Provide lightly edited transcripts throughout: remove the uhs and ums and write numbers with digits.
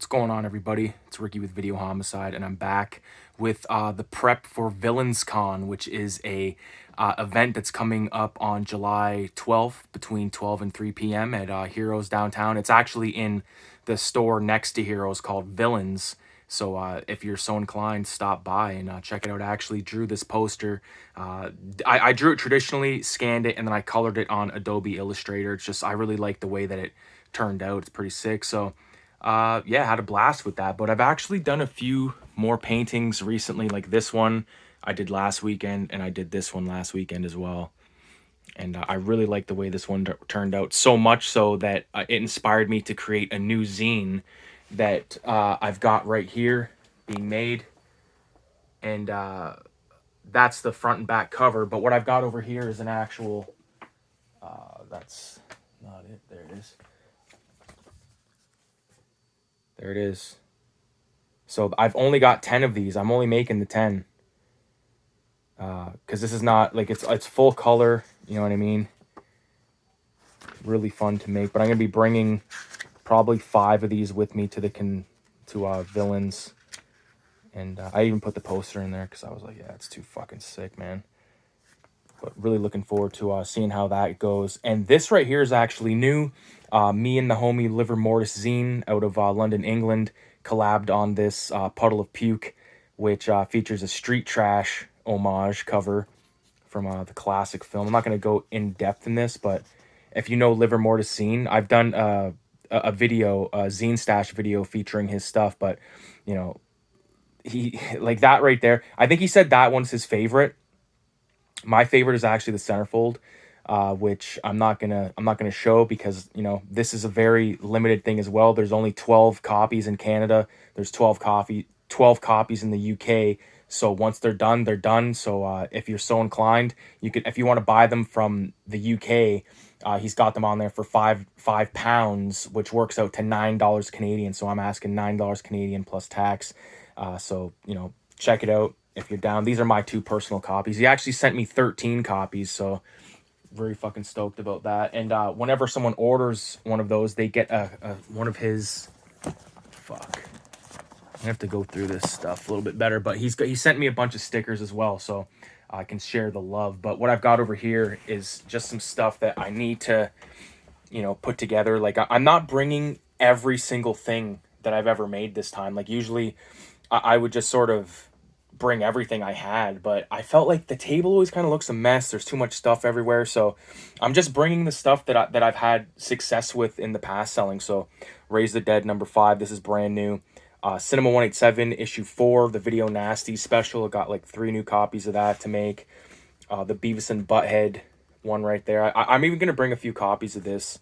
What's going on, everybody? It's Ricky with Video Homicide, and I'm back with the prep for Villains Con, which is a event that's coming up on July 12th between 12 and 3 p.m. at Heroes downtown. It's actually in the store next to Heroes called Villains. So if you're so inclined, stop by and check it out. I actually drew this poster. I drew it traditionally, scanned it, and then I colored it on Adobe Illustrator. It's just, I really like the way that it turned out. It's pretty sick. So yeah, had a blast with that. But I've actually done a few more paintings recently, like this one I did last weekend, and I did this one last weekend as well. And I really like the way this one turned out, so much so that it inspired me to create a new zine that I've got right here being made. And that's the front and back cover. But what I've got over here is an actual, that's not it. There it is. There it is. So I've only got 10 of these. I'm only making the 10. Because this is not, like, it's full color. You know what I mean? Really fun to make. But I'm going to be bringing probably 5 of these with me to Villains. And I even put the poster in there because I was like, yeah, it's too fucking sick, man. But really looking forward to seeing how that goes. And this right here is actually new. Me and the homie Liver Mortis Zine out of London, England, collabed on this Puddle of Puke, which features a Street Trash homage cover from the classic film. I'm not going to go in depth in this, but if you know Liver Mortis Zine, I've done a video, a Zine Stash video featuring his stuff, but, you know, he, like that right there, I think he said that one's his favorite. My favorite is actually the centerfold, which I'm not gonna show because, you know, this is a very limited thing as well. There's only 12 copies in Canada. There's 12 copies in the UK. So once they're done, they're done. So if you're so inclined, you could, if you want to buy them from the UK, he's got them on there for £5, which works out to $9 Canadian. So I'm asking $9 Canadian plus tax. So, you know, check it out if you're down. These are my 2 personal copies. He actually sent me 13 copies, so very fucking stoked about that. And whenever someone orders one of those, they get one of his, fuck, I have to go through this stuff a little bit better, but he sent me a bunch of stickers as well, so I can share the love. But what I've got over here is just some stuff that I need to, you know, put together. Like, I'm not bringing every single thing that I've ever made this time. Like, usually I would just sort of bring everything I had, but I felt like the table always kind of looks a mess. There's too much stuff everywhere, so I'm just bringing the stuff that I've had success with in the past selling. So Raise the Dead #5, this is brand new. Cinema 187 issue 4, the Video Nasty special. I got like 3 new copies of that to make. The Beavis and Butthead one right there. I'm even gonna bring a few copies of this,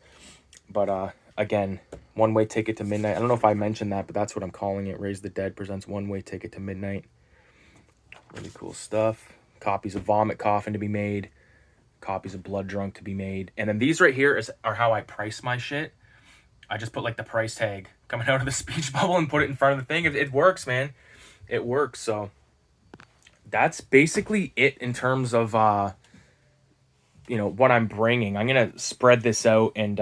but again, One Way Ticket to Midnight. I don't know if I mentioned that, but that's what I'm calling it. Raise the Dead presents One Way Ticket to Midnight. Really cool stuff. Copies of Vomit Coffin to be made. Copies of Blood Drunk to be made. And then these right here are how I price my shit. I just put like the price tag coming out of the speech bubble and put it in front of the thing. It works, man. It works. So that's basically it in terms of, you know, what I'm bringing. I'm going to spread this out and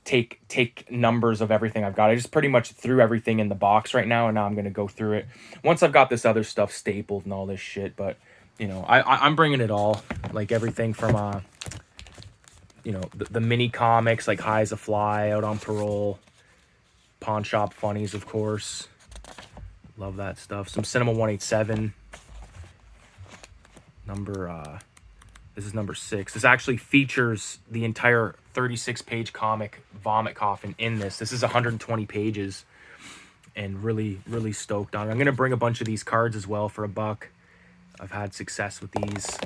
take numbers of everything I've got. I just pretty much threw everything in the box right now, and now I'm going to go through it once I've got this other stuff stapled and all this shit. But, you know, I'm bringing it all, like everything from, you know, the mini comics, like High as a Fly, Out on Parole, Pawn Shop Funnies, of course. Love that stuff. Some Cinema 187. This is #6. This actually features the entire 36-page comic Vomit Coffin in this. This is 120 pages, and really, really stoked on it. I'm going to bring a bunch of these cards as well for $1. I've had success with these.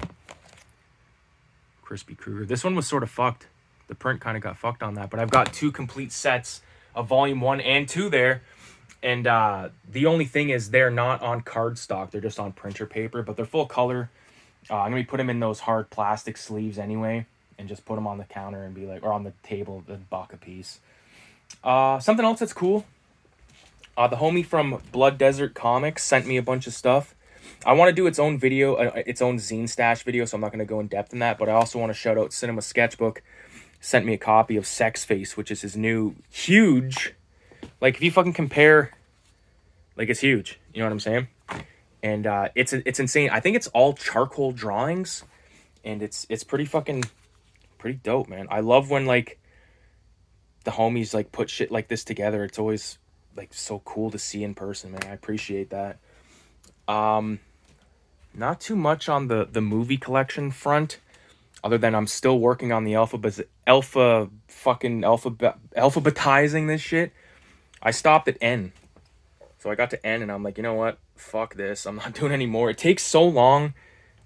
Crispy Kruger. This one was sort of fucked. The print kind of got fucked on that, but I've got 2 complete sets of Volume 1 and 2 there. And the only thing is they're not on cardstock. They're just on printer paper, but they're full color. I'm going to put them in those hard plastic sleeves anyway, and just put them on the counter and be like, or on the table, $1 a piece. Something else that's cool. The homie from Blood Desert Comics sent me a bunch of stuff. I want to do its own video, its own Zine Stash video, so I'm not going to go in depth in that, but I also want to shout out Cinema Sketchbook. Sent me a copy of Sex Face, which is his new huge Like, if you fucking compare, like, it's huge. You know what I'm saying? And it's insane. I think it's all charcoal drawings, and it's pretty dope, man. I love when, like, the homies, like, put shit like this together. It's always, like, so cool to see in person, man. I appreciate that. Not too much on the movie collection front, other than I'm still working on the alphabetizing this shit. I stopped at N. So I got to N and I'm like, you know what? Fuck this. I'm not doing any more. It takes so long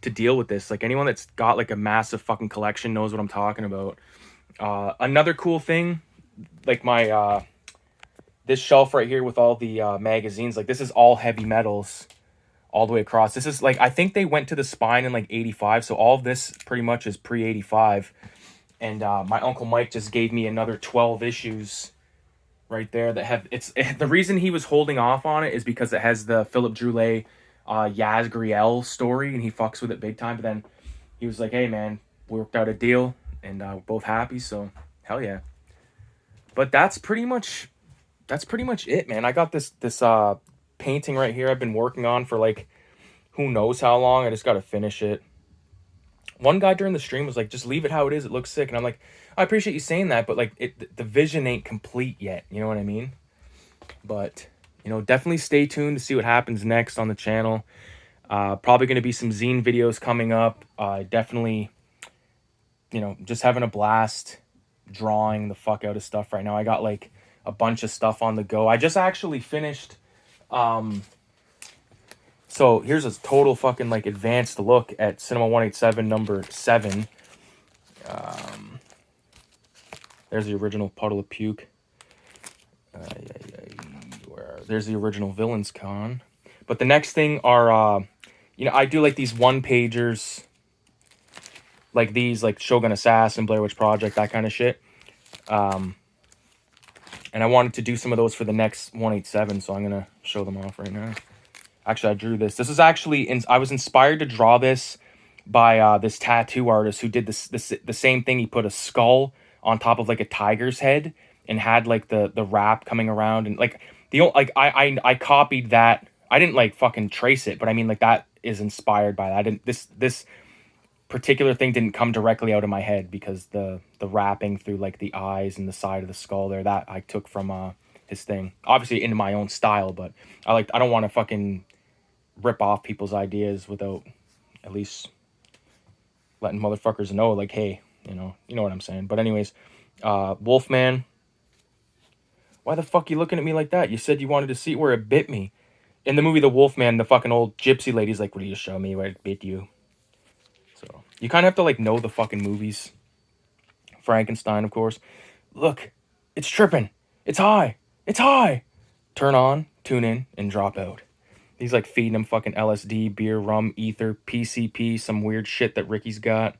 to deal with this. Like, anyone that's got, like, a massive fucking collection knows what I'm talking about. Another cool thing, like, my this shelf right here with all the magazines, like, this is all heavy metals all the way across. This is, like, I think they went to the spine in, like, 85, so all of this pretty much is pre-85. And my Uncle Mike just gave me another 12 issues right there that have, the reason he was holding off on it is because it has the Philip Droulet Yaz Griel story, and he fucks with it big time. But then he was like, hey man, we worked out a deal, and we're both happy, so hell yeah. But that's pretty much it, man. I got this painting right here I've been working on for, like, who knows how long. I just gotta finish it. One guy during the stream was like, just leave it how it is, it looks sick. And I'm like, I appreciate you saying that, but, like, the vision ain't complete yet, you know what I mean? But, you know, definitely stay tuned to see what happens next on the channel. Probably going to be some zine videos coming up. Definitely, you know, just having a blast drawing the fuck out of stuff right now. I got, like, a bunch of stuff on the go. I just actually finished, so here's a total fucking, like, advanced look at Cinema 187 number 7. There's the original Puddle of Puke. There's the original Villains Con. But the next thing are, you know, I do, like, these one-pagers, like these, like Shogun Assassin, Blair Witch Project, that kind of shit. And I wanted to do some of those for the next 187, so I'm going to show them off right now. Actually, I drew this. This is actually, I was inspired to draw this by this tattoo artist who did the same thing. He put a skull on top of, like, a tiger's head and had, like, the wrap coming around, and, like, I copied that. I didn't, like, fucking trace it, but I mean, like, that is inspired by that. This particular thing didn't come directly out of my head, because the wrapping through, like, the eyes and the side of the skull there, that I took from his thing. Obviously into my own style, but I don't want to fucking rip off people's ideas without at least letting motherfuckers know, like, hey, you know what I'm saying. But anyways, Wolfman. Why the fuck you looking at me like that? You said you wanted to see where it bit me. In the movie The Wolfman, the fucking old gypsy lady's like, will you show me where it bit you? So, you kind of have to, like, know the fucking movies. Frankenstein, of course. Look, it's tripping. It's high. It's high. Turn on, tune in, and drop out. He's, like, feeding him fucking LSD, beer, rum, ether, PCP, some weird shit that Ricky's got.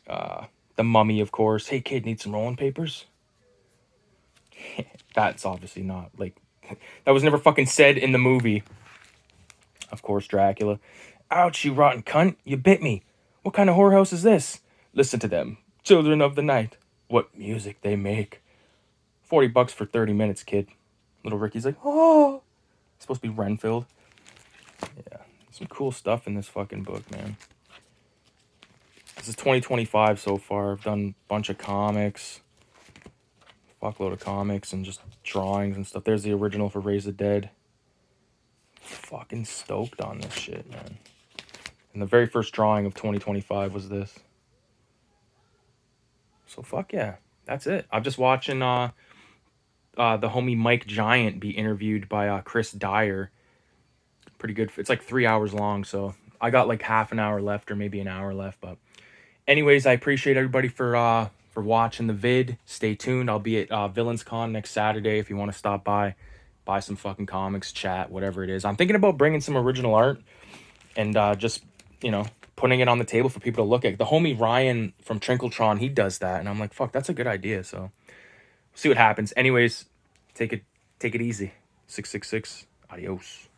The Mummy, of course. Hey, kid, need some rolling papers? That's obviously not, like, that was never fucking said in the movie. Of course, Dracula. Ouch, you rotten cunt. You bit me. What kind of whorehouse is this? Listen to them. Children of the night. What music they make. $40 for 30 minutes, kid. Little Ricky's like, oh. It's supposed to be Renfield. Yeah. Some cool stuff in this fucking book, man. This is 2025 so far. I've done a bunch of comics. Fuckload of comics and just drawings and stuff. There's the original for Raise the Dead. Fucking stoked on this shit, man. And the very first drawing of 2025 was this. So fuck yeah. That's it. I'm just watching the homie Mike Giant be interviewed by Chris Dyer. Pretty good. It's like 3 hours long, so I got like half an hour left or maybe an hour left. But anyways, I appreciate everybody for watching the vid. Stay tuned. I'll be at Villains Con next Saturday if you want to stop by, buy some fucking comics, chat, whatever it is. I'm thinking about bringing some original art and just, you know, putting it on the table for people to look at. The homie Ryan from Trinkletron, he does that, and I'm like, fuck, that's a good idea. So see what happens. Anyways, take it easy. 666. Adios.